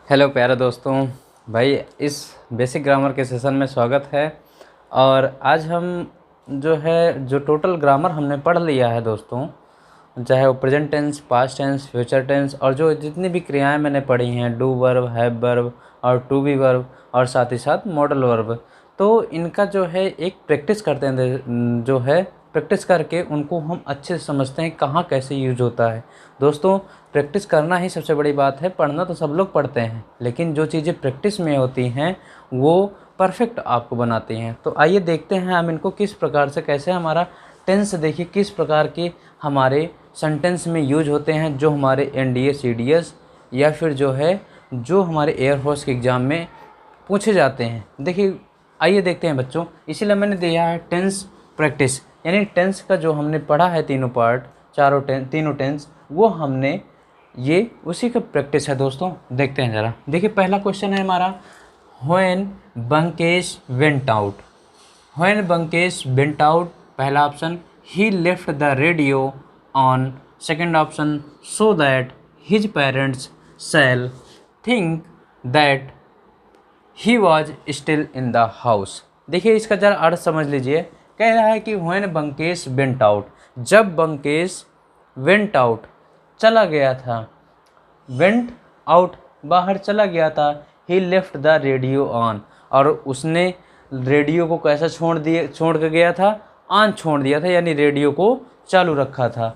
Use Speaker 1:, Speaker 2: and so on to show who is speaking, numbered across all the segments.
Speaker 1: Hello प्यारे दोस्तों। भाई इस बेसिक ग्रामर के सेशन में स्वागत है। और आज हम जो टोटल ग्रामर हमने पढ़ लिया है दोस्तों, चाहे वो present tense, past tense, future tense और जो जितनी भी क्रियाएं मैंने पढ़ी हैं, डू वर्ब, हैव वर्ब और टू बी वर्ब और साथ ही साथ मॉडल वर्ब, तो इनका जो है एक प्रैक्टिस करते हैं, जो है प्रैक्टिस करके उनको हम अच्छे से समझते हैं कहाँ कैसे यूज होता है। दोस्तों, प्रैक्टिस करना ही सबसे बड़ी बात है। पढ़ना तो सब लोग पढ़ते हैं, लेकिन जो चीज़ें प्रैक्टिस में होती हैं वो परफेक्ट आपको बनाती हैं। तो आइए देखते हैं हम इनको किस प्रकार से, कैसे हमारा टेंस देखिए किस प्रकार के हमारे सेंटेंस में यूज होते हैं, जो हमारे एनडीए, सीडीएस या फिर जो हमारे एयरफोर्स के एग्ज़ाम में पूछे जाते हैं। देखिए, आइए देखते हैं बच्चों। इसीलिए मैंने दिया है टेंस प्रैक्टिस, यानी टेंस का जो हमने पढ़ा है तीनों पार्ट, तीनों टेंस, वो हमने ये उसी का प्रैक्टिस है दोस्तों। देखते हैं ज़रा। देखिए, पहला क्वेश्चन है हमारा, when Bankesh went out. When Bankesh went out, पहला option, he left the radio on, second option, so that his parents shall think that he was still in the house. देखिए, इसका ज़रा अर्थ समझ लीजिए। कह रहा है कि व्हेन बंकेश वेंट आउट, जब बंकेश वेंट आउट चला गया था, वेंट आउट बाहर चला गया था, ही लेफ्ट द रेडियो ऑन, और उसने रेडियो को कैसा छोड़ के गया था, ऑन छोड़ दिया था, यानी रेडियो को चालू रखा था।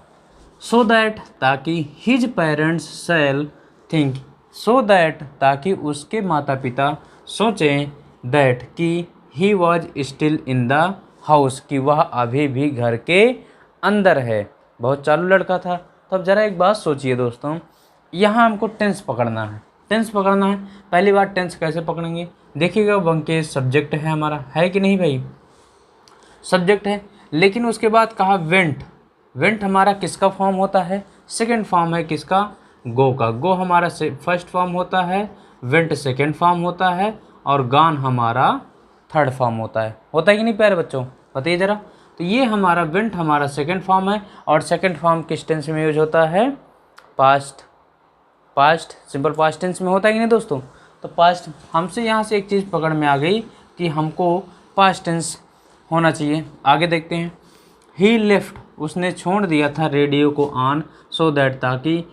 Speaker 1: सो दैट, ताकि, his parents shall think, so that, ताकि उसके माता पिता सोचें, दैट, कि he was still in the house, कि वह अभी भी घर के अंदर है। बहुत चालू लड़का था। तो अब ज़रा एक बात सोचिए दोस्तों, यहाँ हमको टेंस पकड़ना है। टेंस पकड़ना है। पहली बार टेंस कैसे पकड़ेंगे? देखिएगा, बंकेश सब्जेक्ट है हमारा, है कि नहीं भाई? सब्जेक्ट है। लेकिन उसके बाद कहा वेंट। वेंट हमारा किसका फॉर्म होता है? सेकंड फॉर्म है किसका? गो का। गो हमारा फर्स्ट फॉर्म होता है, वेंट सेकंड फॉर्म होता है और गान हमारा थर्ड फॉर्म होता है कि नहीं प्यारे बच्चों? बताइए ज़रा। तो ये हमारा वेंट हमारा सेकंड फॉर्म है, और सेकंड फॉर्म किस टेंस में यूज होता है? पास्ट सिंपल पास्ट टेंस में होता है कि नहीं दोस्तों? तो पास्ट, हमसे यहाँ से एक चीज़ पकड़ में आ गई कि हमको पास्ट टेंस होना चाहिए। आगे देखते हैं। ही लेफ्ट, उसने छोड़ दिया था रेडियो को ऑन, सो दैट, ताकि,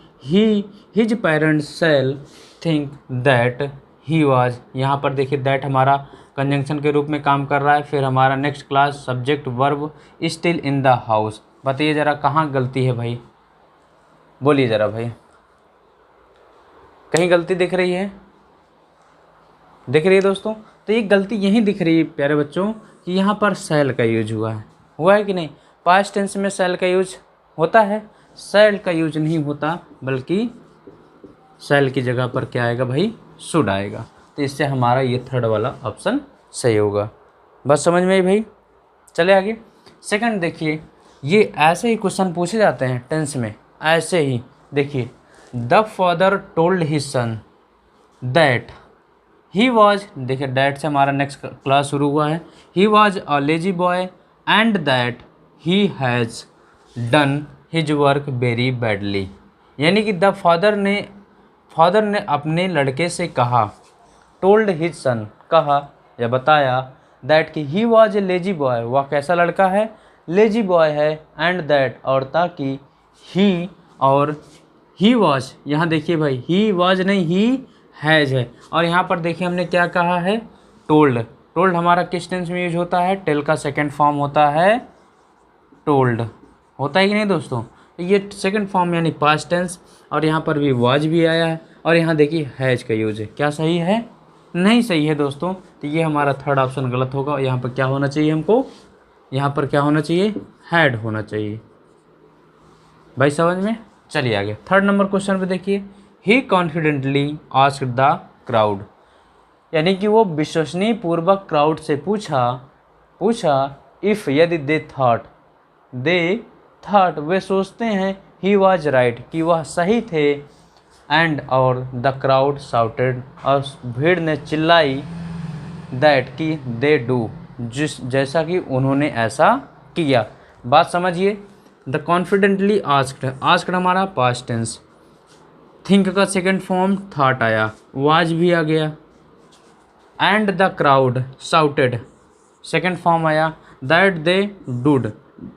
Speaker 1: his parents shall think that he was, यहाँ पर देखिए दैट हमारा कंजंक्शन के रूप में काम कर रहा है। फिर हमारा next class subject verb still in the house. बताइए ज़रा कहाँ गलती है भाई? बोलिए ज़रा भाई, कहीं गलती दिख रही है? दिख रही है दोस्तों? तो ये गलती यहीं दिख रही है प्यारे बच्चों, कि यहाँ पर शैल का यूज हुआ है कि नहीं? पास्ट टेंस में शैल का यूज होता है, शैल का यूज नहीं होता, बल्कि शैल की जगह पर क्या आएगा भाई? शुड आएगा। तो इससे हमारा ये थर्ड वाला ऑप्शन सही होगा। बस समझ में आई भाई? चले आगे। सेकंड देखिए, ये ऐसे ही क्वेश्चन पूछे जाते हैं टेंस में, ऐसे ही। देखिए, the father told his son that he was, देखिए डैट से हमारा नेक्स्ट क्लास शुरू हुआ है। He was a lazy boy and that he has done his work very badly, यानी कि द फादर ने अपने लड़के से कहा, टोल्ड हिज सन, कहा या बताया, दैट कि he was a lazy boy, वह कैसा लड़का है? लेजी बॉय है। एंड दैट, और ताकि, ही, और ही वॉज, यहाँ देखिए भाई, ही वॉज नहीं, ही हैज़ है। और यहाँ पर देखिए हमने क्या कहा है? टोल्ड। टोल्ड हमारा किस टेंस में यूज होता है? टेल का सेकंड फॉर्म होता है टोल्ड। होता है कि नहीं दोस्तों? तो ये सेकंड फॉर्म यानी पास्ट टेंस, और यहाँ पर भी वॉज भी आया है, और यहाँ देखिए हैज़ का यूज है। क्या सही है? नहीं सही है दोस्तों। तो ये हमारा थर्ड ऑप्शन गलत होगा। यहाँ पर क्या होना चाहिए हमको? यहाँ पर क्या होना चाहिए? हैड होना चाहिए। भाई समझ में? चलिए आगे। थर्ड नंबर क्वेश्चन पे देखिए, ही कॉन्फिडेंटली आस्क्ड द क्राउड, यानी कि वो विश्वसनीय पूर्वक क्राउड से पूछा इफ़, यदि दे थॉट, वे सोचते हैं, ही वॉज राइट, कि वह सही थे, एंड, और द क्राउड शाउटेड, और भीड़ ने चिल्लाई, दैट, कि दे डू, जैसा कि उन्होंने ऐसा किया। बात समझिए। द कॉन्फिडेंटली आस्क्ड, आस्क्ड हमारा पास्ट टेंस, थिंक का सेकंड फॉर्म थॉट आया, वाज भी आ गया। And the crowd shouted, second form आया दैट दे डूड,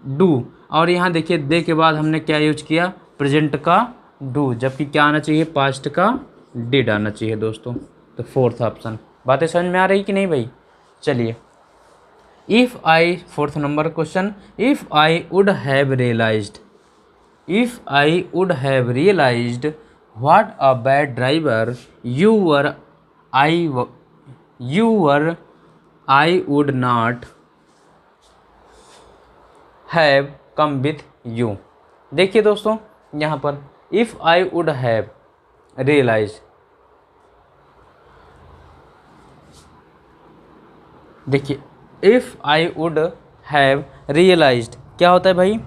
Speaker 1: डू। और यहाँ देखिए दे के बाद हमने क्या यूज किया, प्रेजेंट का डू, जबकि क्या आना चाहिए, पास्ट का डिड आना चाहिए दोस्तों। तो फोर्थ ऑप्शन। बातें समझ में आ रही कि नहीं भाई? चलिए, if I, fourth number question, if I would have realised, if I would have realised what a bad driver you were, I would not have come with you. देखिए दोस्तों, यहाँ पर if I would have realise, देखिए if I would have realised क्या होता है भाई,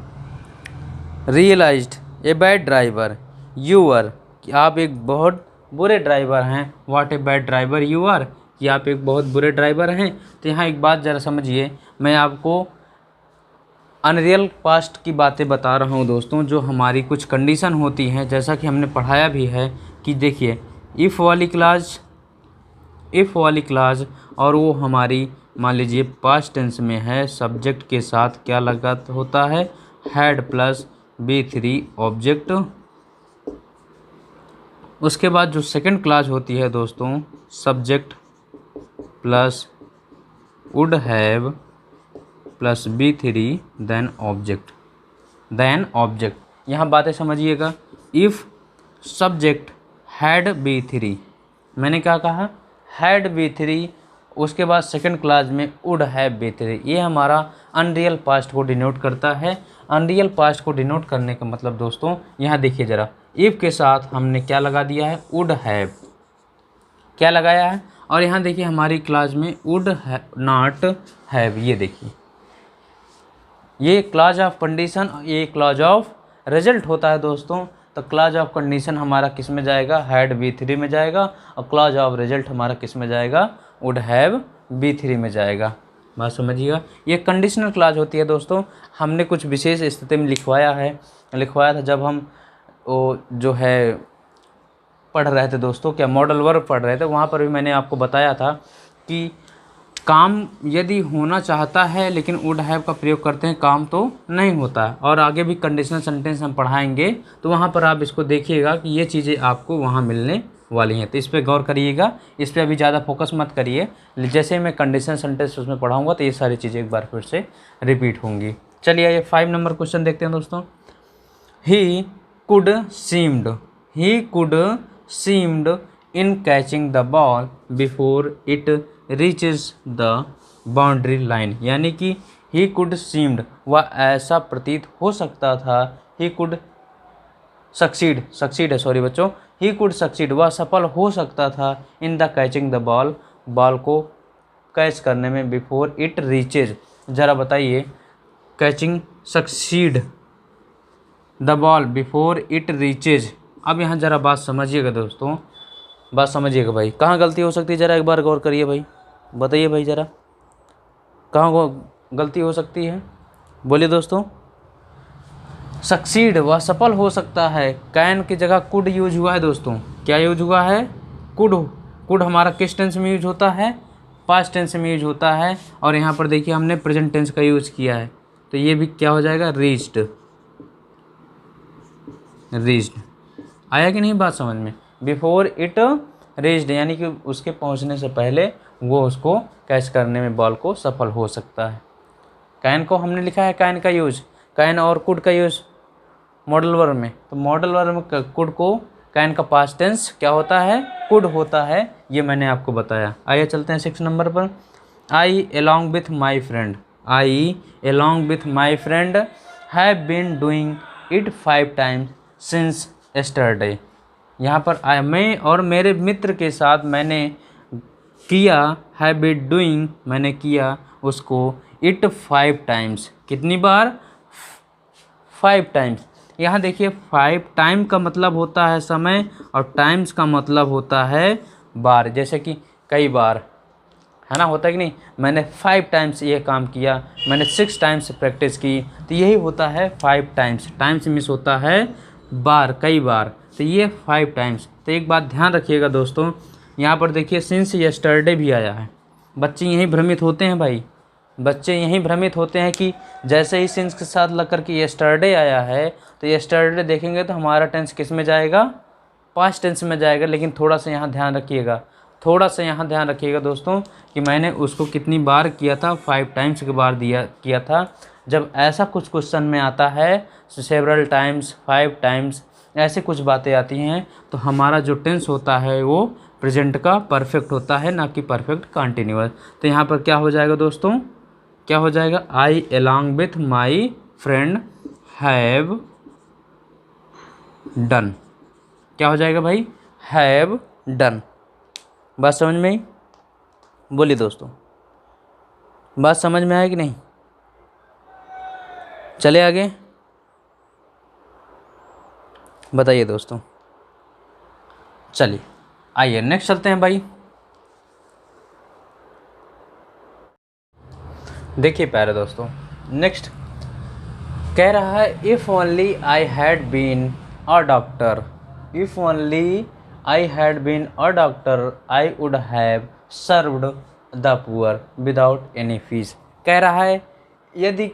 Speaker 1: realised a bad driver you are, कि आप एक बहुत बुरे ड्राइवर हैं। What a bad driver you are, कि आप एक बहुत बुरे ड्राइवर हैं। तो यहाँ एक बात ज़रा समझिए, मैं आपको अनरियल पास्ट की बातें बता रहा हूँ दोस्तों, जो हमारी कुछ कंडीशन होती हैं, जैसा कि हमने पढ़ाया भी है कि देखिए इफ़ वाली क्लास, इफ़ वाली क्लास, और वो हमारी मान लीजिए पास्ट टेंस में है, सब्जेक्ट के साथ क्या लगा होता है, हैड प्लस B3 ऑब्जेक्ट। उसके बाद जो सेकंड क्लास होती है दोस्तों, subject plus would have plus B3 then object, then object. यहाँ बातें समझिएगा, इफ़ सब्जेक्ट हैड B3, मैंने क्या कहा, हैड B3, उसके बाद सेकंड क्लास में वुड हैव B3, ये हमारा अनरियल पास्ट को डिनोट करता है। अनरियल पास्ट को डिनोट करने का मतलब दोस्तों, यहाँ देखिए ज़रा, इफ़ के साथ हमने क्या लगा दिया है, वुड हैव, क्या लगाया है, और यहाँ देखिए हमारी क्लास में वुड नॉट हैव, ये देखिए ये क्लॉज ऑफ कंडीशन, ये क्लॉज ऑफ रिजल्ट होता है दोस्तों। तो क्लॉज ऑफ कंडीशन हमारा किस में जाएगा, हैड B3 में जाएगा, और क्लॉज ऑफ रिजल्ट हमारा किस में जाएगा, वुड हैव B3 में जाएगा। बात समझिएगा, ये कंडीशनल क्लॉज होती है दोस्तों। हमने कुछ विशेष स्थिति में लिखवाया था जब हम वो जो है पढ़ रहे थे दोस्तों, क्या मॉडल वर्ब पढ़ रहे थे, वहाँ पर भी मैंने आपको बताया था कि काम यदि होना चाहता है लेकिन वुड हैव का प्रयोग करते हैं, काम तो नहीं होता है। और आगे भी कंडीशनल सेंटेंस हम पढ़ाएंगे, तो वहाँ पर आप इसको देखिएगा कि ये चीज़ें आपको वहाँ मिलने वाली हैं। तो इस पर गौर करिएगा, इस पर अभी ज़्यादा फोकस मत करिए। जैसे मैं कंडीशनल सेंटेंस उसमें पढ़ाऊँगा तो ये सारी चीज़ें एक बार फिर से रिपीट होंगी। चलिए ये 5 नंबर क्वेश्चन देखते हैं दोस्तों। He could seemed in catching the ball before it reaches the boundary line, यानी कि ही कुड सीम्ड, वह ऐसा प्रतीत हो सकता था, ही कुड सक्सीड है, सॉरी बच्चों, ही कुड सक्सीड, वह सफल हो सकता था, in the catching the ball, ball को कैच करने में, बिफोर इट रीचेज। ज़रा बताइए, catching succeed the ball before it reaches. अब यहाँ ज़रा बात समझिएगा दोस्तों, बात समझिएगा भाई, कहाँ गलती हो सकती है, ज़रा एक बार गौर करिए भाई, बताइए भाई ज़रा कहाँ गलती हो सकती है, बोलिए दोस्तों। सक्सीड, वह सफल हो सकता है, कैन की जगह कुड यूज हुआ है दोस्तों। क्या यूज हुआ है, कुड हमारा किस टेंस में यूज होता है, पास्ट टेंस में यूज होता है। और यहाँ पर देखिए हमने प्रेजेंट टेंस का यूज किया है, तो ये भी क्या हो जाएगा, रीच्ड। आया कि नहीं बात समझ में, बिफोर इट रीच्ड, यानी कि उसके पहुंचने से पहले वो उसको कैच करने में बॉल को सफल हो सकता है। कैन को हमने लिखा है, कैन का यूज, कैन और कुड का यूज मॉडल वर्ब में, तो मॉडल वर्ब में कुड को, कैन का पास्ट टेंस क्या होता है, कुड होता है, ये मैंने आपको बताया। आइए चलते हैं 6 नंबर पर। I along with my friend have been doing it 5 times since yesterday. यहाँ पर मैं और मेरे मित्र के साथ मैंने किया, हैव बीन डूइंग, मैंने किया उसको, इट 5 टाइम्स, कितनी बार, 5 टाइम्स। यहाँ देखिए 5 टाइम का मतलब होता है समय, और टाइम्स का मतलब होता है बार, जैसे कि कई बार, है ना, होता है कि नहीं, मैंने 5 टाइम्स ये काम किया, मैंने 6 टाइम्स प्रैक्टिस की, तो यही होता है 5 टाइम्स। टाइम्स मिस होता है बार, कई बार, तो ये 5 टाइम्स। तो एक बात ध्यान रखिएगा दोस्तों, यहाँ पर देखिए सिंस यस्टरडे भी आया है। बच्चे यहीं भ्रमित होते हैं भाई, बच्चे यहीं भ्रमित होते हैं कि जैसे ही सिंस के साथ लग कर के यस्टरडे आया है तो यस्टरडे देखेंगे तो हमारा टेंस किस में जाएगा, पास्ट टेंस में जाएगा। लेकिन थोड़ा सा यहाँ ध्यान रखिएगा, थोड़ा सा यहाँ ध्यान रखिएगा दोस्तों कि मैंने उसको कितनी बार किया था, 5 टाइम्स के बार किया था। जब ऐसा कुछ क्वेश्चन में आता है सेवरल टाइम्स, 5 टाइम्स, ऐसे कुछ बातें आती हैं तो हमारा जो टेंस होता है वो प्रेजेंट का परफेक्ट होता है, ना कि परफेक्ट कंटिन्यूअस। तो यहाँ पर क्या हो जाएगा दोस्तों, क्या हो जाएगा, I along with my friend have done. क्या हो जाएगा भाई, हैव डन। बात समझ में आई? बोलिए दोस्तों, बात समझ में आया कि नहीं? चले आगे, बताइए दोस्तों। चलिए आइए नेक्स्ट चलते हैं भाई। देखिए प्यारे दोस्तों, नेक्स्ट कह रहा है if only I had been a doctor, if only I had been a doctor I would have served the poor without any fees. कह रहा है यदि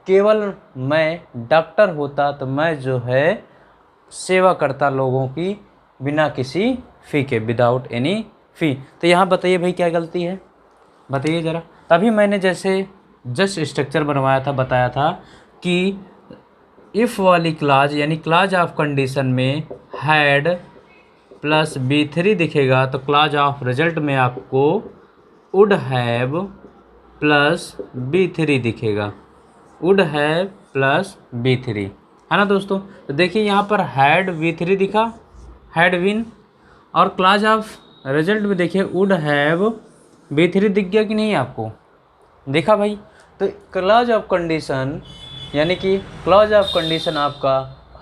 Speaker 1: केवल मैं डॉक्टर होता तो मैं जो है सेवा करता लोगों की बिना किसी फ़ी के, विदाउट एनी फ़ी। तो यहाँ बताइए भाई क्या गलती है, बताइए ज़रा। तभी मैंने जैसे जस्ट स्ट्रक्चर बनवाया था, बताया था कि इफ़ वाली क्लाज यानी क्लाज ऑफ कंडीशन में हैड प्लस B3 दिखेगा तो क्लाज ऑफ रिजल्ट में आपको वुड हैव प्लस B3 दिखेगा, वुड हैव प्लस B3, है ना दोस्तों। तो देखिए यहाँ पर हैड B3 दिखा, हैड बीन, और क्लाज ऑफ रिजल्ट में देखिए वुड हैव B3 दिख गया कि नहीं आपको, देखा भाई। तो क्लॉज ऑफ कंडीशन यानी कि क्लॉज ऑफ कंडीशन आपका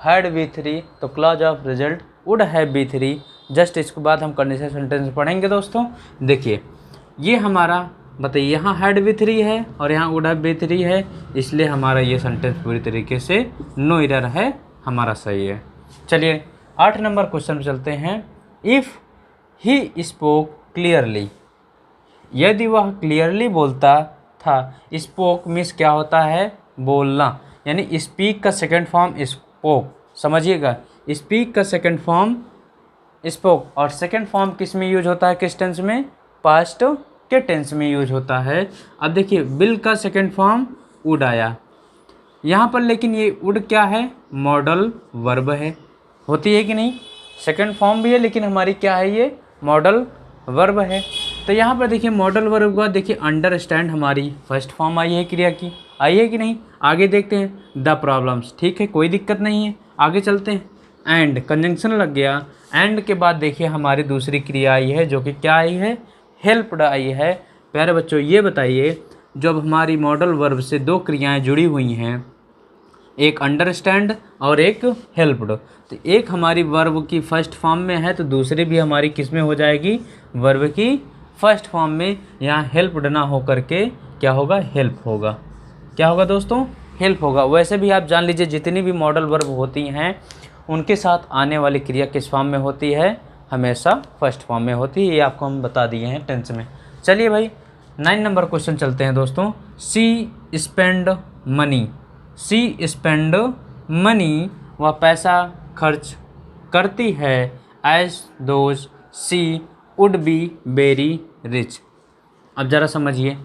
Speaker 1: हैड B3 तो clause of result would have B3। Just इसके बाद हम कंडीशन सेंटेंस पढ़ेंगे दोस्तों। देखिए ये हमारा बताइए यहाँ हैड B3 है और यहाँ वुड हैव B3 है, इसलिए हमारा ये सेंटेंस पूरी तरीके से नो एरर है, हमारा सही है। चलिए 8 नंबर क्वेश्चन पे चलते हैं। इफ़ ही स्पोक क्लियरली, यदि वह क्लियरली बोलता था, स्पोक मीन्स क्या होता है, बोलना, यानी स्पीक का सेकंड फॉर्म स्पोक, समझिएगा। स्पीक का सेकंड फॉर्म स्पोक, और सेकंड फॉर्म किस में यूज होता है, किस टेंस में, पास्ट के टेंस में यूज होता है। अब देखिए विल का सेकंड फॉर्म वुड आया यहाँ पर, लेकिन ये वुड क्या है, मॉडल वर्ब है, होती है कि नहीं, सेकंड फॉर्म भी है लेकिन हमारी क्या है, ये मॉडल वर्ब है। तो यहाँ पर देखिए मॉडल वर्ब का देखिए अंडरस्टैंड हमारी फर्स्ट फॉर्म आई है, क्रिया की आई है कि नहीं। आगे देखते हैं द प्रॉब्लम्स, ठीक है कोई दिक्कत नहीं है, आगे चलते हैं। एंड कंजंक्शन लग गया, एंड के बाद देखिए हमारी दूसरी क्रिया आई है जो कि क्या आई है, हेल्प्ड आई है। प्यारे बच्चों ये बताइए जब हमारी मॉडल वर्ब से 2 क्रियाएँ जुड़ी हुई हैं, एक अंडरस्टैंड और एक हेल्प्ड, तो एक हमारी वर्ब की फर्स्ट फॉर्म में है तो दूसरी भी हमारी किस में हो जाएगी, वर्ब की फर्स्ट फॉर्म में। यहाँ हेल्प्ड ना हो करके क्या होगा, हेल्प होगा, क्या होगा दोस्तों, हेल्प होगा। वैसे भी आप जान लीजिए जितनी भी मॉडल वर्ब होती हैं उनके साथ आने वाली क्रिया किस फॉर्म में होती है, हमेशा फर्स्ट फॉर्म में होती है, ये आपको हम बता दिए हैं टेंस में। चलिए भाई 9 नंबर क्वेश्चन चलते हैं दोस्तों। She spend money, she spend money, वह पैसा खर्च करती है, as though she would be very rich. अब ज़रा समझिए,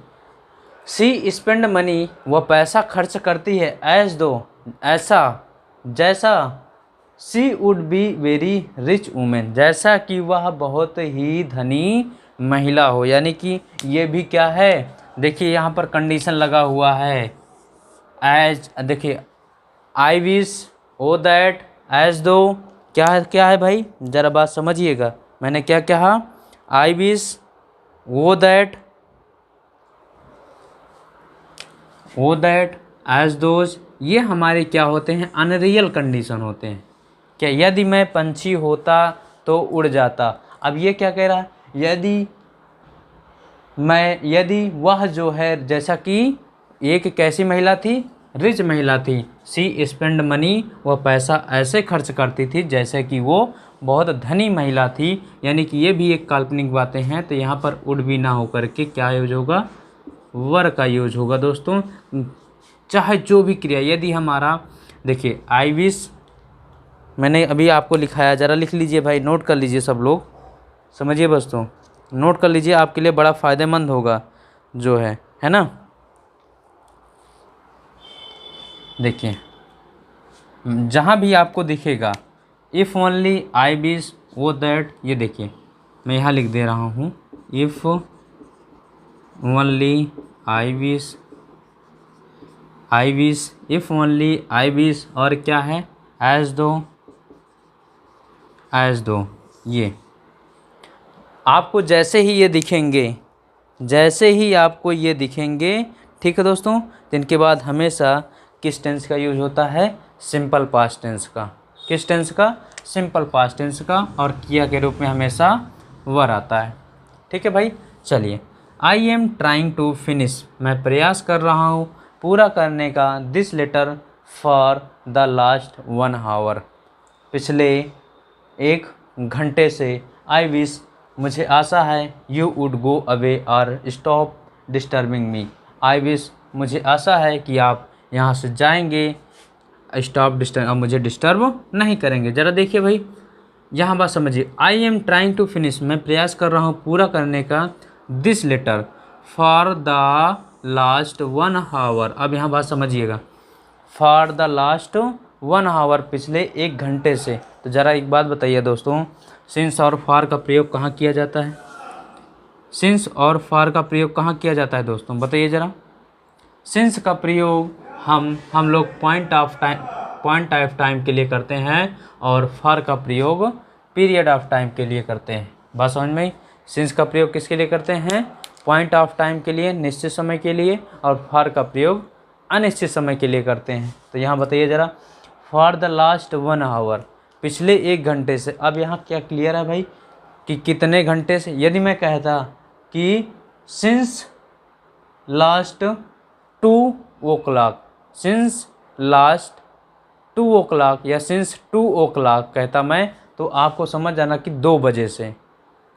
Speaker 1: सी स्पेंड मनी, वह पैसा खर्च करती है, एज दो ऐसा, जैसा, she would be very rich women, जैसा कि वह बहुत ही धनी महिला हो। यानी कि ये भी क्या है, देखिए यहाँ पर कंडीशन लगा हुआ है, एज, देखिए I wish, oh that, as though, क्या है भाई, ज़रा बात समझिएगा। मैंने क्या कहा, आई विश, वो दैट, एज दोज, ये हमारे क्या होते हैं, अनरियल कंडीशन होते हैं। क्या यदि मैं पंछी होता तो उड़ जाता। अब ये क्या कह रहा है, यदि वह जो है, जैसा कि एक कैसी महिला थी, रिच महिला थी। सी स्पेंड मनी, वह पैसा ऐसे खर्च करती थी जैसे कि वो बहुत धनी महिला थी। यानी कि ये भी एक काल्पनिक बातें हैं, तो यहाँ पर वुड भी ना होकर के क्या यूज होगा, वर का यूज होगा दोस्तों। चाहे जो भी क्रिया, यदि हमारा देखिए आई विश, मैंने अभी आपको लिखाया, ज़रा लिख लीजिए भाई, नोट कर लीजिए सब लोग, समझिए दोस्तों, नोट कर लीजिए, आपके लिए बड़ा फ़ायदेमंद होगा जो है ना। देखिए जहाँ भी आपको दिखेगा इफ़ ओनली आई विश वो दैट, ये देखिए मैं यहाँ लिख दे रहा हूँ, if only I wish, I wish, if only I wish, और क्या है, एज दो, एज दो। ये आपको जैसे ही ये दिखेंगे, जैसे ही आपको ये दिखेंगे, ठीक है दोस्तों, तो इनके बाद हमेशा किस टेंस का यूज होता है, सिंपल पास्ट टेंस का। किस टेंस का, सिंपल पास्ट टेंस का, और किया के रूप में हमेशा वर आता है। ठीक है भाई, चलिए। I am trying to finish, मैं प्रयास कर रहा हूँ पूरा करने का, this letter for the last 1 hour, पिछले 1 घंटे से। आई विश, मुझे आशा है, यू वुड गो अवे और stop disturbing me. I wish, मुझे आशा है कि आप यहाँ से जाएंगे, स्टॉप डिस्टर्ब, अब मुझे डिस्टर्ब नहीं करेंगे। ज़रा देखिए भाई, यहाँ बात समझिए, I am trying to finish, मैं प्रयास कर रहा हूँ पूरा करने का, this letter for the last 1 hour. अब यहाँ बात समझिएगा, फॉर द लास्ट 1 आवर, पिछले 1 घंटे से। तो ज़रा एक बात बताइए दोस्तों, सिंस और फॉर का प्रयोग कहाँ किया जाता है, सिंस और फॉर का प्रयोग कहाँ किया जाता है दोस्तों, बताइए ज़रा। सिंस का प्रयोग हम लोग पॉइंट ऑफ टाइम के लिए करते हैं, और फॉर का प्रयोग पीरियड ऑफ टाइम के लिए करते हैं। बात समझ में आई। सिंस का प्रयोग किसके लिए करते हैं, पॉइंट ऑफ टाइम के लिए, निश्चित समय के लिए, और फॉर का प्रयोग अनिश्चित समय के लिए करते हैं। तो यहाँ बताइए ज़रा, फॉर द लास्ट 1 आवर, पिछले 1 घंटे से। अब यहाँ क्या क्लियर है भाई कि कितने घंटे से। यदि मैं कहता कि since last 2 o'clock, since last 2 o'clock, या सिंस 2 o'clock कहता मैं, तो आपको समझ जाना कि 2 बजे से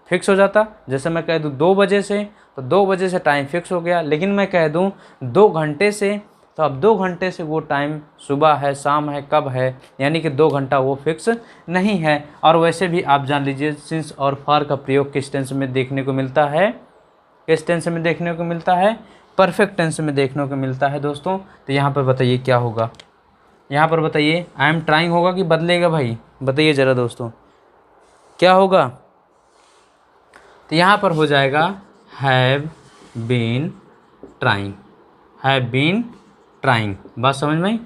Speaker 1: फिक्स हो जाता। जैसे मैं कह दूँ 2 बजे से, तो 2 बजे से टाइम फिक्स हो गया। लेकिन मैं कह दूँ 2 घंटे से, तो अब 2 घंटे से वो टाइम सुबह है, शाम है, कब है, यानी कि 2 घंटा वो फिक्स नहीं है। और वैसे भी आप जान लीजिए, सिंस और फॉर का प्रयोग किस टेंस में देखने को मिलता है, किस टेंस में देखने को मिलता है, परफेक्ट टेंस में देखने को मिलता है दोस्तों। तो यहाँ पर बताइए क्या होगा, यहाँ पर बताइए आई एम ट्राइंग होगा कि बदलेगा भाई, बताइए ज़रा दोस्तों क्या होगा। तो यहाँ पर हो जाएगा have been trying, have been trying. बात समझ में आई।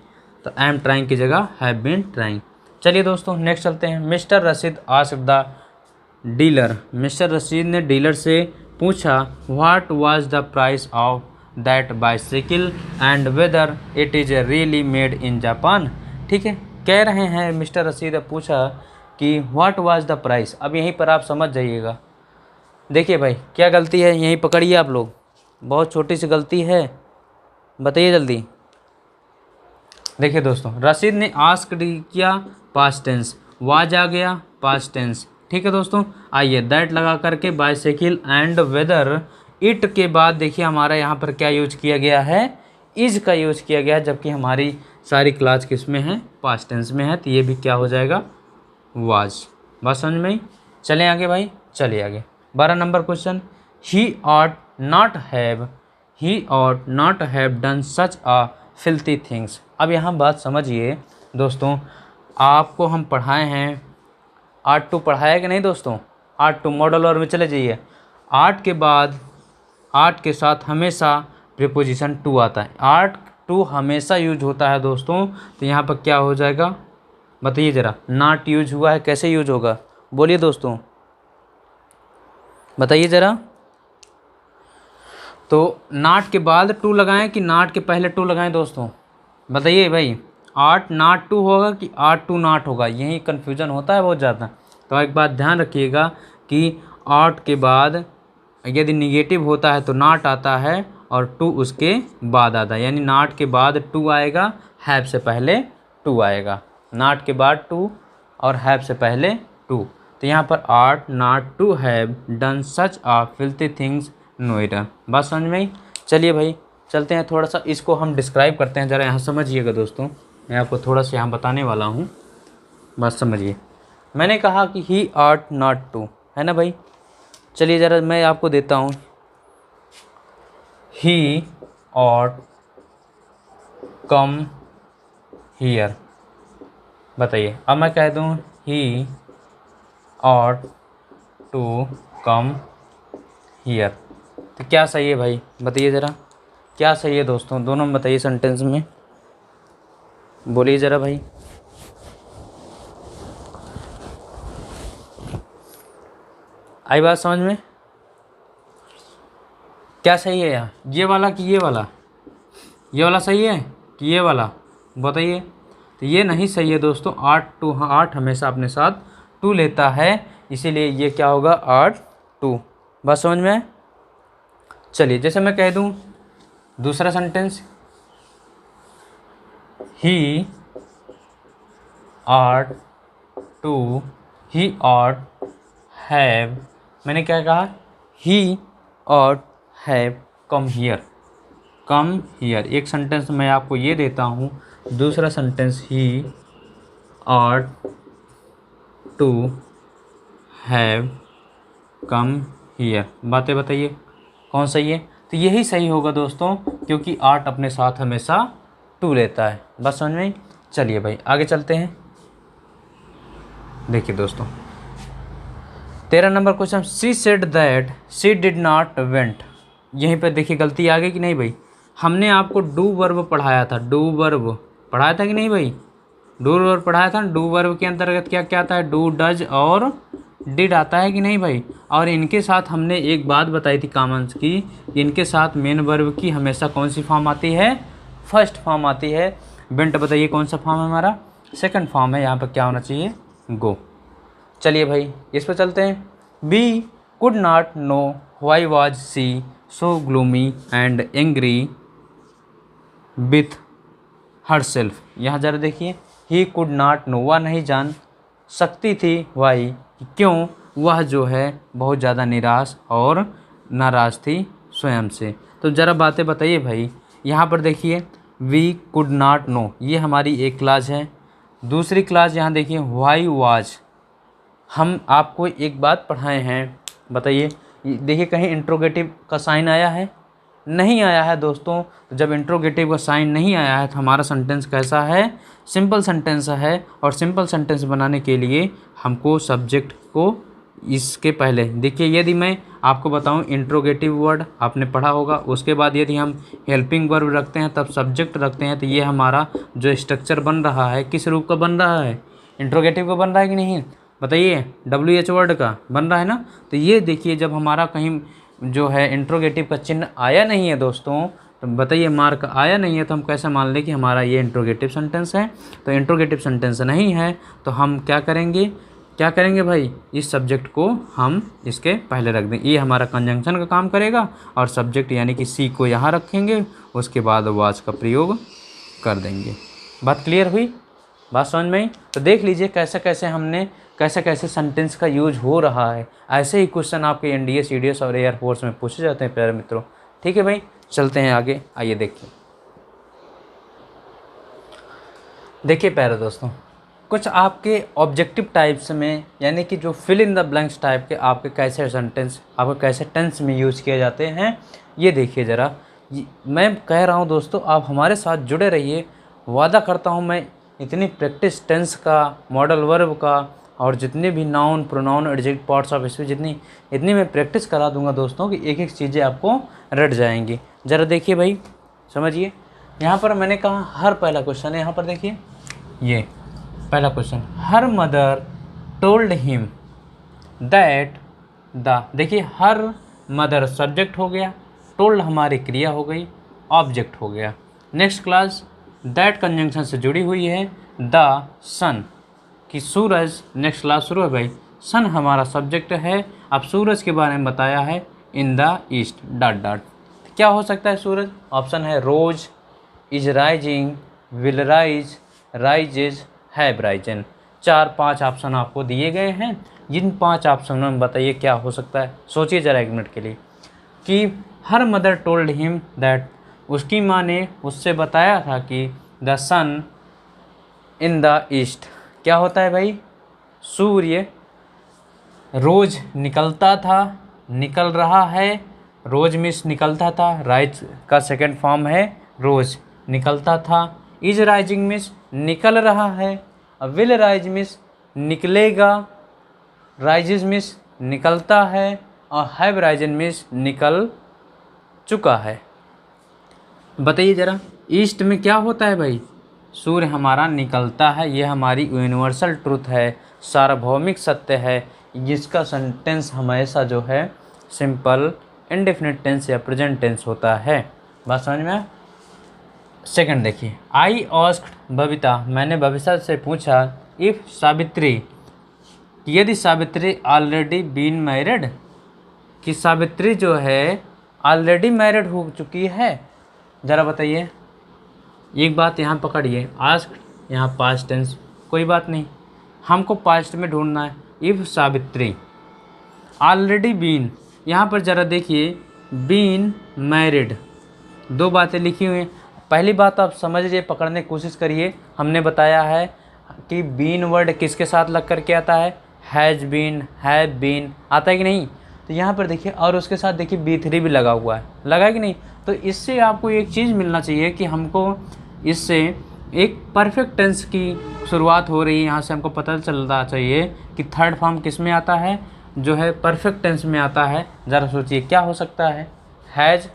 Speaker 1: तो आई एम ट्राइंग की जगह हैव बीन ट्राइंग। चलिए दोस्तों नेक्स्ट चलते हैं। Mister Rashid asked the dealer, mister Rashid ने डीलर से पूछा what was the price of that bicycle and whether it is really made in Japan. ठीक है, कह रहे हैं मिस्टर रशीद ने पूछा कि व्हाट वाज द प्राइस। अब यहीं पर आप समझ जाइएगा, देखिए भाई क्या गलती है, यहीं पकड़िए आप लोग, बहुत छोटी सी गलती है, बताइए जल्दी। देखिए दोस्तों, रशीद ने आस्क्ड किया, पास्ट टेंस, वाज आ गया पास्ट टेंस। ठीक है दोस्तों, आइए दैट लगा करके बाइसाइकिल एंड वेदर, इट के बाद देखिए हमारा यहाँ पर क्या यूज किया गया है, इज का यूज किया गया है, जबकि हमारी सारी क्लास किस में है, पास्ट टेंस में है। तो ये भी क्या हो जाएगा, वाज। बात समझ में ही। चलें आगे भाई, चलिए आगे। 12 number question, he ought not have, he ought not have done such a filthy things. अब यहाँ बात समझिए दोस्तों, आपको हम पढ़ाए हैं, आर्ट टू पढ़ाया कि नहीं दोस्तों, आर्ट टू मॉडल और में चले जाइए। आर्ट के बाद, आर्ट के साथ हमेशा प्रीपोजिशन टू आता है, आर्ट टू हमेशा यूज होता है दोस्तों। तो यहाँ पर क्या हो जाएगा, बताइए ज़रा। नॉट यूज हुआ है, कैसे यूज होगा, बोलिए दोस्तों, बताइए ज़रा। तो नॉट के बाद टू लगाएं कि नॉट के पहले टू लगाएं दोस्तों, बताइए भाई। आर्ट नॉट टू होगा कि आर्ट टू नॉट होगा, यही कन्फ्यूज़न होता है बहुत ज़्यादा। तो एक बात ध्यान रखिएगा कि आर्ट के बाद यदि निगेटिव होता है तो नॉट आता है, और टू उसके बाद आता है, यानी नॉट के बाद टू आएगा, हैव से पहले टू आएगा। नॉट के बाद टू और हैव से पहले टू। तो यहाँ पर ought not to have done such a filthy things no it. बात समझ में आई? चलिए भाई चलते हैं, थोड़ा सा इसको हम डिस्क्राइब करते हैं। ज़रा यहाँ समझिएगा दोस्तों, मैं आपको थोड़ा सा यहाँ बताने वाला हूँ, बात समझिए। मैंने कहा कि ही आर्ट नॉट टू, है ना भाई। चलिए ज़रा मैं आपको देता हूँ, ही ऑट कम हियर। बताइए, अब मैं कह दूँ he ought to come here, तो क्या सही है भाई? बताइए ज़रा क्या सही है दोस्तों, दोनों में बताइए सेंटेंस में, बोलिए ज़रा भाई। आई बात समझ में? क्या सही है यहाँ, ये वाला कि ये वाला? ये वाला सही है कि ये वाला? बताइए। तो ये नहीं सही है दोस्तों, आठ हमेशा अपने साथ टू लेता है, इसीलिए ये क्या होगा, आठ टू। बात समझ में है? चलिए जैसे मैं कह दूँ दूसरा sentence, he ought to, he ought have, मैंने क्या कहा, he ought have come here. Come here, एक सेंटेंस मैं आपको ये देता हूँ, दूसरा sentence he ought to have come here. बातें बताइए कौन सही है? तो यही सही होगा दोस्तों, क्योंकि आर्ट अपने साथ हमेशा टू लेता है। बस समझ में? चलिए भाई आगे चलते हैं। देखिए दोस्तों 13 number question, she said that she did not went. यहीं पर देखिए गलती आ गई कि नहीं भाई? हमने आपको डू वर्ब पढ़ाया था, डू वर्ब पढ़ाया था कि नहीं भाई? डू वर्ब पढ़ाया था। डू वर्ब के अंतर्गत क्या क्या आता है, डू, डज और डिड आता है कि नहीं भाई? और इनके साथ हमने एक बात बताई थी कॉमन्स की, इनके साथ मेन वर्ब की हमेशा कौन सी फॉर्म आती है, फर्स्ट फॉर्म आती है। वेंट बताइए कौन सा फॉर्म है हमारा, सेकंड फॉर्म है। यहाँ पर क्या होना चाहिए, गो। चलिए भाई इस पर चलते हैं। Be could not know why was she so gloomy and angry with herself. यहाँ ज़रा देखिए, ही कुड नॉट नो, वह नहीं जान सकती थी, वाई क्यों, वह जो है बहुत ज़्यादा निराश और नाराज़ थी स्वयं से। तो ज़रा बातें बताइए भाई। यहाँ पर देखिए वी कुड नॉट नो, ये हमारी एक क्लास है। दूसरी क्लास यहाँ देखिए वाई वाज, हम आपको एक बात पढ़ाए हैं, बताइए। देखिए कहीं इंट्रोगेटिव का साइन आया है, नहीं आया है दोस्तों। जब इंट्रोगेटिव का साइन नहीं आया है तो हमारा सेंटेंस कैसा है, सिंपल सेंटेंस है। और सिंपल सेंटेंस बनाने के लिए हमको सब्जेक्ट को इसके पहले, देखिए यदि मैं आपको बताऊं इंट्रोगेटिव वर्ड आपने पढ़ा होगा, उसके बाद यदि हम हेल्पिंग वर्ब रखते हैं तब सब्जेक्ट रखते हैं, तो ये हमारा जो स्ट्रक्चर बन रहा है किस रूप का बन रहा है, इंट्रोगेटिव का बन रहा है कि नहीं बताइए, WH वर्ड का बन रहा है ना। तो ये देखिए जब हमारा कहीं जो है इंट्रोगेटिव का चिन्ह आया नहीं है दोस्तों, तो बताइए मार्क आया नहीं है, तो हम कैसे मान लें कि हमारा ये इंट्रोगेटिव सेंटेंस है। तो इंट्रोगेटिव सेंटेंस नहीं है तो हम क्या करेंगे भाई, इस सब्जेक्ट को हम इसके पहले रख दें, ये हमारा कंजंक्शन का काम करेगा। और सब्जेक्ट यानी कि सी को यहाँ रखेंगे, उसके बाद वाज का प्रयोग कर देंगे। बात क्लियर हुई? बात समझ में आई? तो देख लीजिए कैसे कैसे सेंटेंस का यूज हो रहा है। ऐसे ही क्वेश्चन आपके NDA, CDS और एयरफोर्स में पूछे जाते हैं प्यारे मित्रों। ठीक है भाई, चलते हैं आगे। आइए देखिए प्यारे दोस्तों, कुछ आपके ऑब्जेक्टिव टाइप्स में, यानी कि जो fill in the blanks type के आपके कैसे सेंटेंस, आपके कैसे टेंस में यूज़ किए जाते हैं, ये देखिए ज़रा। मैं कह रहा हूँ दोस्तों आप हमारे साथ जुड़े रहिए। वादा करता हूँ मैं इतनी प्रैक्टिस टेंस का, मॉडल वर्ब का और जितने भी noun, pronoun, adjective, parts of speech, इतनी मैं प्रैक्टिस करा दूंगा दोस्तों कि एक एक चीज़ें आपको रट जाएंगी। ज़रा देखिए भाई समझिए। यहाँ पर मैंने कहा हर, पहला क्वेश्चन है यहाँ पर देखिए, ये पहला question, her mother told him that the, देखिए हर मदर सब्जेक्ट हो गया, टोल्ड हमारी क्रिया हो गई, ऑब्जेक्ट हो गया। नेक्स्ट क्लास दैट कंजंक्शन से जुड़ी हुई है, द सन कि सूरज, नेक्स्ट क्लास शुरू है भाई, सन हमारा सब्जेक्ट है। अब सूरज के बारे में बताया है in the east dot dot, क्या हो सकता है सूरज? ऑप्शन है rose, is rising, will rise, rises, have risen. 4-5 option आपको दिए गए हैं। जिन 5 ऑप्शनों में बताइए क्या हो सकता है। सोचिए ज़रा 1 मिनट के लिए कि her mother told him that, उसकी माँ ने उससे बताया था कि the sun in the east, क्या होता है भाई? सूर्य रोज निकलता था, निकल रहा है। रोज मिस निकलता था, राइज का सेकंड फॉर्म है रोज, निकलता था। इज राइजिंग मिस निकल रहा है। विल राइज मिस निकलेगा, राइजेस मिस निकलता है, और हैव राइजन मिस निकल चुका है। बताइए ज़रा, ईस्ट में क्या होता है भाई? सूर्य हमारा निकलता है। ये हमारी यूनिवर्सल ट्रुथ है, सार्वभौमिक सत्य है, जिसका सेंटेंस हमेशा जो है सिंपल इंडेफिनिट टेंस या प्रेजेंट टेंस होता है। बात समझ में? सेकंड देखिए, आई आस्क्ड बबीता, मैंने बबीता से पूछा, इफ़ सावित्री, यदि सावित्री ऑलरेडी बीन मैरिड, कि सावित्री जो है ऑलरेडी मैरिड हो चुकी है। ज़रा बताइए, एक बात यहाँ पकड़िए, आस्क्ड यहाँ पास्ट टेंस, कोई बात नहीं, हमको पास्ट में ढूंढना है। इफ़ सावित्री ऑलरेडी बीन, यहाँ पर ज़रा देखिए, बीन मैरिड, 2 बातें लिखी हुई हैं। पहली बात आप समझ लीजिए, पकड़ने की कोशिश करिए। हमने बताया है कि बीन वर्ड किसके साथ लग करके आता है? हैज़ बीन, हैव बीन, आता है कि नहीं? तो यहाँ पर देखिए, और उसके साथ देखिए B3 भी लगा हुआ है, लगा है कि नहीं? तो इससे आपको एक चीज़ मिलना चाहिए कि हमको इससे एक परफेक्ट टेंस की शुरुआत हो रही है। यहाँ से हमको पता चलना चाहिए कि थर्ड फॉर्म किस में आता है, जो है परफेक्ट टेंस में आता है। ज़रा सोचिए क्या हो सकता है? Has,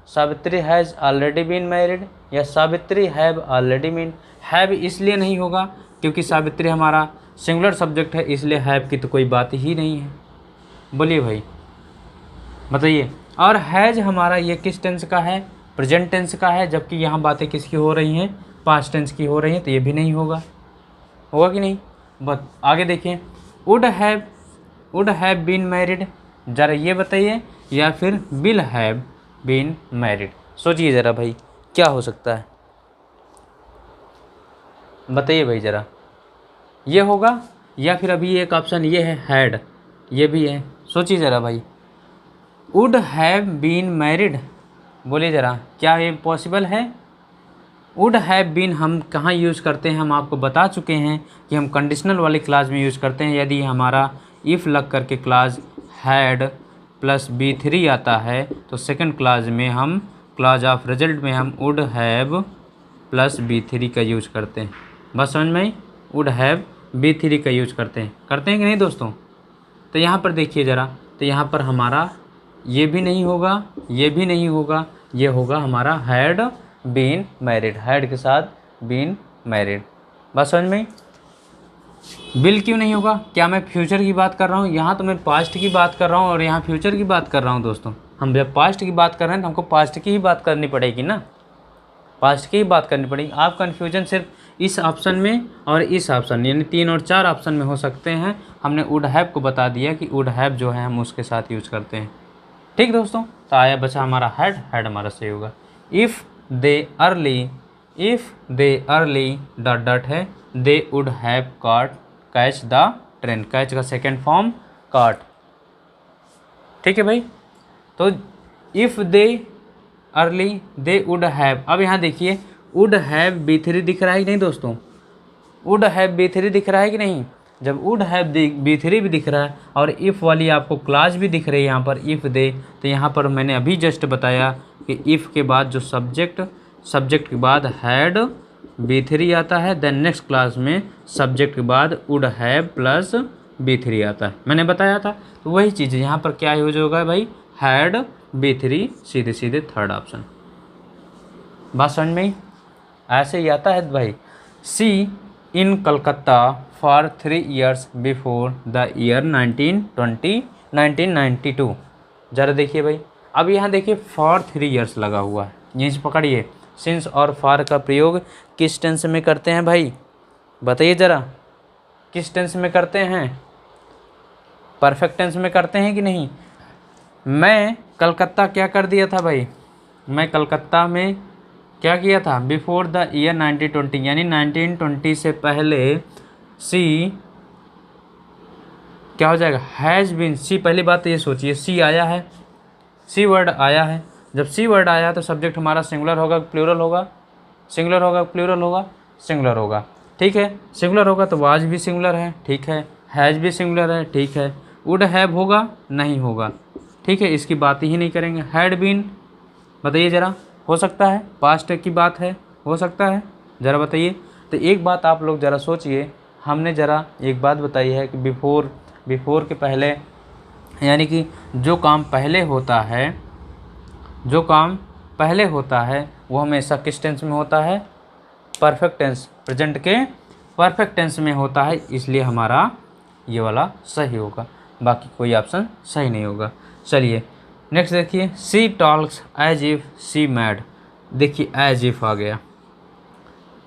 Speaker 1: Savitri has already been married, या Savitri have already been. Have इसलिए नहीं होगा क्योंकि सावित्री हमारा सिंगुलर सब्जेक्ट है, इसलिए हैव की तो कोई बात ही नहीं है। बोलिए भाई, बताइए। और हैज़ हमारा ये किस टेंस का है? प्रेजेंट टेंस का है, जबकि यहाँ बातें किसकी हो रही हैं? पास्ट टेंस की हो रही हैं, तो ये भी नहीं होगा। होगा कि नहीं? बस आगे देखिए, वुड हैव बीन मैरिड, ज़रा ये बताइए, या फिर विल हैव बीन मैरिड। सोचिए ज़रा भाई क्या हो सकता है, बताइए भाई ज़रा। ये होगा, या फिर अभी एक ऑप्शन ये है हैड, ये भी है। सोचिए ज़रा भाई, वुड हैव बीन मैरिड, बोलिए ज़रा, क्या ये पॉसिबल है? वुड हैव बीन हम कहाँ यूज़ करते हैं? हम आपको बता चुके हैं कि हम कंडीशनल वाली क्लास में यूज़ करते हैं। यदि हमारा इफ़ लग करके क्लास हैड प्लस B3 आता है, तो सेकंड क्लास में हम क्लास ऑफ रिजल्ट में हम वुड हैव प्लस B3 का यूज़ करते हैं। बस समझ में आई? वुड हैव B3 का यूज़ करते हैं कि नहीं दोस्तों? तो यहाँ पर देखिए ज़रा, तो यहाँ पर हमारा ये भी नहीं होगा, ये भी नहीं होगा, ये होगा हमारा हैड बीन मैरिड, हैड के साथ बीन मैरिड। बस समझ में? बिल क्यों नहीं होगा? क्या मैं फ्यूचर की बात कर रहा हूँ? यहाँ तो मैं पास्ट की बात कर रहा हूँ और यहाँ फ्यूचर की बात कर रहा हूँ दोस्तों। हम जब पास्ट की बात कर रहे हैं तो हमको पास्ट की ही बात करनी पड़ेगी ना, पास्ट की ही बात करनी पड़ेगी। आप कन्फ्यूजन सिर्फ इस ऑप्शन में और इस ऑप्शन, यानी 3 और 4 ऑप्शन में हो सकते हैं। हमने वुड हैव को बता दिया कि वुड हैव जो है हम उसके साथ यूज़ करते हैं। ठीक दोस्तों, तो आया बचा हमारा हैड, हैड हमारा सही होगा। If they early dot dot है, they would have catch the train, catch का सेकेंड फॉर्म काट। ठीक है भाई, तो if they early they would have, अब यहाँ देखिए वुड हैव B3 दिख रहा है कि नहीं दोस्तों? वुड हैव B3 दिख रहा है कि नहीं? जब वुड हैव B3 भी दिख रहा है और इफ़ वाली आपको क्लास भी दिख रही है यहाँ पर इफ़ दे, तो यहाँ पर मैंने अभी जस्ट बताया कि इफ़ के बाद जो सब्जेक्ट के बाद हैड B3 आता है, देन नेक्स्ट क्लास में सब्जेक्ट के बाद वुड हैव प्लस B3 आता है, मैंने बताया था। तो वही चीज़ यहाँ पर क्या यूज होगा भाई? हैड B3, सीधे सीधे थर्ड ऑप्शन। बात समझ में? ऐसे ही आता है भाई। She in Calcutta for 3 years before the year 1992। ज़रा देखिए भाई, अब यहाँ देखिए फॉर 3 years लगा हुआ है, यहीं से पकड़िए। सिंस और फॉर का प्रयोग किस टेंस में करते हैं भाई? बताइए ज़रा, किस टेंस में करते हैं? परफेक्ट टेंस में करते हैं कि नहीं? मैं कलकत्ता क्या कर दिया था भाई? मैं कलकत्ता में क्या किया था, बिफोर द ईयर 1920, यानी 1920 से पहले। सी क्या हो जाएगा, हैज़ बीन। सी पहली बात तो ये सोचिए, सी आया है, सी वर्ड आया है। जब सी वर्ड आया तो सब्जेक्ट हमारा सिंगुलर होगा प्लूरल होगा, सिंगुलर होगा प्लूरल होगा, सिंगुलर होगा, ठीक है। सिंगुलर होगा तो वाज भी सिंगुलर है, ठीक है। हैज़ भी सिंगुलर है, ठीक है। वुड हैव होगा, नहीं होगा, ठीक है, इसकी बात ही नहीं करेंगे। हैड बीन, बताइए ज़रा, हो सकता है, पास्ट की बात है, हो सकता है, ज़रा बताइए। तो एक बात आप लोग ज़रा सोचिए, हमने ज़रा एक बात बताई है कि बिफोर के पहले, यानी कि जो काम पहले होता है, जो काम पहले होता है वो हमेशा किस टेंस में होता है, परफेक्ट टेंस, प्रेजेंट के परफेक्ट टेंस में होता है, इसलिए हमारा ये वाला सही होगा, बाकी कोई ऑप्शन सही नहीं होगा। चलिए नेक्स्ट देखिए, she talks as if she mad. देखिए एज इफ आ गया,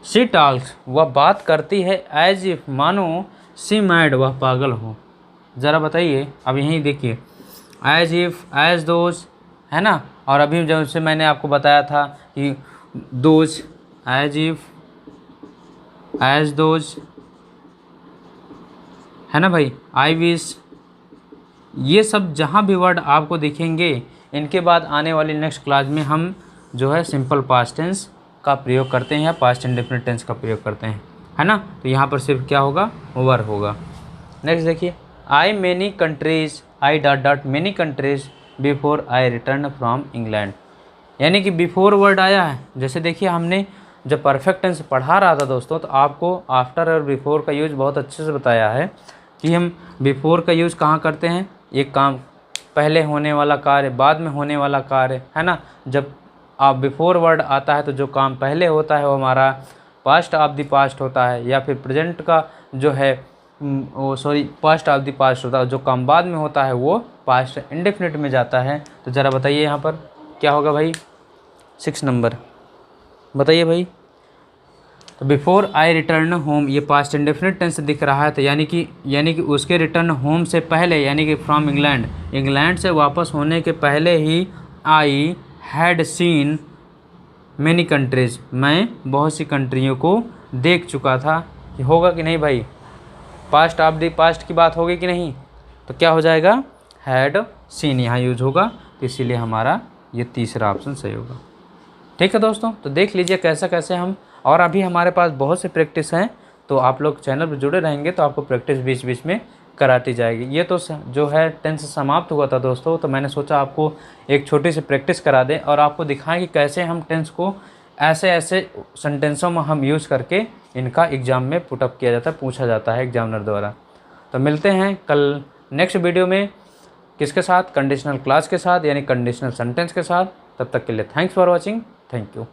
Speaker 1: सी टॉक्स वह बात करती है, एज इफ मानो सी मैड वह पागल हो। ज़रा बताइए, अब यहीं देखिए, एज इफ, एज दोज, है ना। और अभी जब से मैंने आपको बताया था कि though, as if, as though, है ना भाई, आई विश, ये सब जहाँ भी वर्ड आपको दिखेंगे, इनके बाद आने वाली नेक्स्ट क्लास में हम जो है सिंपल पास्ट टेंस का प्रयोग करते हैं या पास्ट इंडेफिनिट टेंस का प्रयोग करते हैं, है ना। तो यहाँ पर सिर्फ क्या होगा, वर होगा। नेक्स्ट देखिए, I many countries, I dot dot many countries before I return from England. यानी कि बिफोर वर्ड आया है। जैसे देखिए, हमने जब परफेक्ट टेंस पढ़ा रहा था दोस्तों, तो आपको आफ्टर और बिफोर का यूज़ बहुत अच्छे से बताया है कि हम बिफोर का यूज़ कहाँ करते हैं, एक काम पहले होने वाला कार्य, बाद में होने वाला कार्य, है ना। जब आप बिफोर वर्ड आता है तो जो काम पहले होता है वो हमारा पास्ट ऑफ द पास्ट होता है, या फिर प्रेजेंट का जो है पास्ट ऑफ द पास्ट होता है। जो काम बाद में होता है वो पास्ट इंडेफिनिट में जाता है। तो ज़रा बताइए यहाँ पर क्या होगा भाई, 6 नंबर बताइए भाई। तो बिफोर आई रिटर्न होम, ये पास्ट इंडेफिनिट टेंस दिख रहा है, तो यानी कि उसके रिटर्न होम से पहले, यानी कि फ्रॉम इंग्लैंड, इंग्लैंड से वापस होने के पहले ही, I had seen many countries, मैं बहुत सी कंट्रियों को देख चुका था। कि होगा कि नहीं भाई, पास्ट ऑफ द पास्ट की बात होगी कि नहीं, तो क्या हो जाएगा, हैड सीन यहाँ यूज होगा, तो इसीलिए हमारा ये तीसरा ऑप्शन सही होगा। ठीक है दोस्तों, तो देख लीजिए कैसे कैसे हम, और अभी हमारे पास बहुत से प्रैक्टिस हैं, तो आप लोग चैनल पर जुड़े रहेंगे तो आपको प्रैक्टिस बीच बीच में कराती जाएगी। ये तो जो है टेंस समाप्त हुआ था दोस्तों, तो मैंने सोचा आपको एक छोटी सी प्रैक्टिस करा दें और आपको दिखाएं कि कैसे हम टेंस को ऐसे ऐसे सेंटेंसों में हम यूज़ करके इनका एग्ज़ाम में पुटअप किया जाता है, पूछा जाता है एग्जामिनर द्वारा। तो मिलते हैं कल नेक्स्ट वीडियो में, किसके साथ, कंडीशनल क्लास के साथ, यानी कंडीशनल सेंटेंस के साथ। तब तक के लिए thanks for watching, thank you.